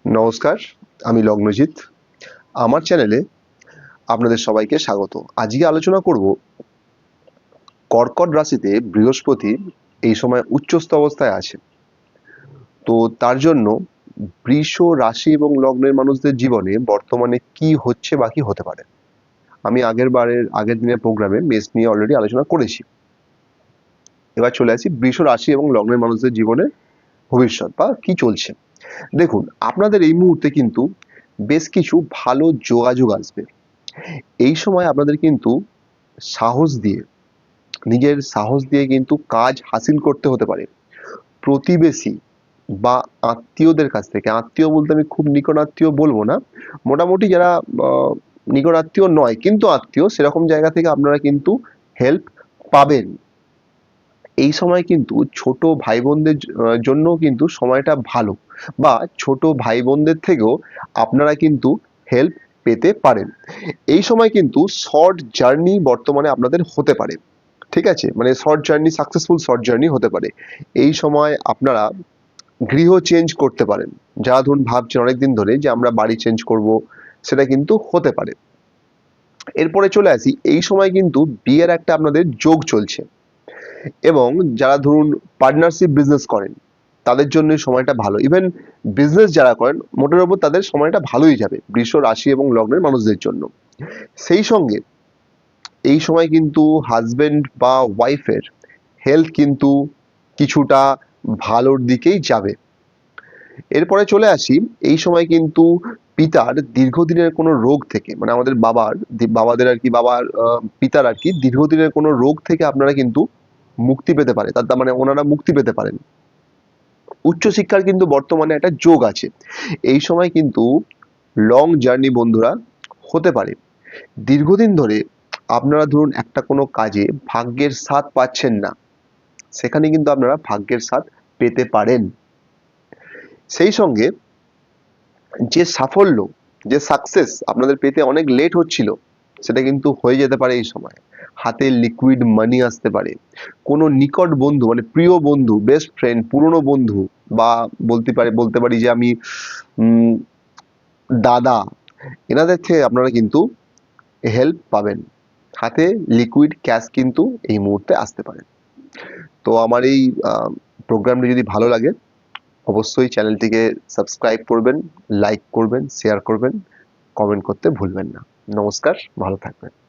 নমস্কার, আমি লগ্নজিৎ। আমার চ্যানেলে আপনাদের সবাইকে স্বাগত। আজকে আলোচনা করব কর্কট রাশিতে বৃহস্পতি এই সময় উচ্চস্থ অবস্থায় আছে। তো তার জন্য বৃষ রাশি এবং লগ্নের মানুষদের জীবনে বর্তমানে কি হচ্ছে বা কি হতে পারে। আমি আগের দিনের প্রোগ্রামে মেষ নিয়ে অলরেডি আলোচনা করেছি। এবার চলে আসি বৃষ রাশি এবং লগ্নের মানুষদের জীবনে ভবিষ্যৎ বা কি চলছে। দেখুন, আপনাদের এই মুহূর্তে কিন্তু বেশ কিছু ভালো যোগাযোগ আসবে। এই সময় আপনাদের কিন্তু সাহস দিয়ে নিজের সাহস দিয়ে কিন্তু কাজ হাসিল করতে হতে পারে। প্রতিবেশী বা আত্মীয়দের কাছ থেকে, আত্মীয় বলতে আমি খুব নিকট আত্মীয় বলবো না, মোটামুটি যারা নিকট আত্মীয় নয় কিন্তু আত্মীয়, সেরকম জায়গা থেকে আপনারা কিন্তু হেল্প পাবেন। এই সময় কিন্তু ছোট ভাই বোনদের জন্য কিন্তু সময়টা ভালো, বা ছোট ভাই বোনদের থেকেও আপনারা কিন্তু হেল্প পেতে পারেন। এই সময় কিন্তু শর্ট জার্নি বর্তমানে আপনাদের হতে পারে। ঠিক আছে, মানে short journey, successful short journey হতে পারে। এই সময় আপনারা গৃহ চেঞ্জ করতে পারেন। যারা ধরুন ভাবছেন অনেকদিন ধরে যে আমরা বাড়ি চেঞ্জ করব, সেটা কিন্তু হতে পারে। এরপরে চলে আসি, এই সময় কিন্তু বিয়ের একটা আপনাদের যোগ চলছে, এবং যারা ধরুন পার্টনারশিপ বিজনেস করেন তাদের জন্য এই সময়টা ভালো। ইভেন বিজনেস যারা করেন মোটের ওপর তাদের সময়টা ভালোই যাবে বৃষ রাশি এবং লগ্নের মানুষদের জন্য। সেই সঙ্গে এই সময় কিন্তু হাজবেন্ড বা ওয়াইফের হেলথ কিন্তু কিছুটা ভালোর দিকেই যাবে। এরপরে চলে আসি, এই সময় কিন্তু পিতার দীর্ঘদিনের কোনো রোগ থেকে, মানে আমাদের বাবাদের আর কি, পিতার আর কি দীর্ঘদিনের কোনো রোগ থেকে আপনারা কিন্তু মুক্তি পেতে পারে, তার মানে ওনারা মুক্তি পেতে পারেন। উচ্চশিক্ষার কিন্তু বর্তমানে একটা যোগ আছে। এই সময় কিন্তু লং জার্নি বন্ধুরা হতে পারে। দীর্ঘদিন ধরে আপনারা ধরুন একটা কোনো কাজে ভাগ্যের সাথ পাচ্ছেন না, সেখানে কিন্তু আপনারা ভাগ্যের সাথ পেতে পারেন। সেই সঙ্গে যে সাফল্য, যে সাকসেস আপনাদের পেতে অনেক লেট হচ্ছিল, সেটা কিন্তু হয়ে যেতে পারে এই সময়। হাতে লিকুইড মানি আসতে পারে। কোনো নিকট বন্ধু, মানে প্রিয় বন্ধু, বেস্ট ফ্রেন্ড, পুরনো বন্ধু, বা বলতে পারি যে আমি উম দাদা, এনাদের থেকে আপনারা কিন্তু হেল্প পাবেন। হাতে লিকুইড ক্যাশ কিন্তু এই মুহূর্তে আসতে পারে। তো আমার এই প্রোগ্রামটি যদি ভালো লাগে, অবশ্যই চ্যানেলটিকে সাবস্ক্রাইব করবেন, লাইক করবেন, শেয়ার করবেন, কমেন্ট করতে ভুলবেন না। নমস্কার, ভালো থাকবেন।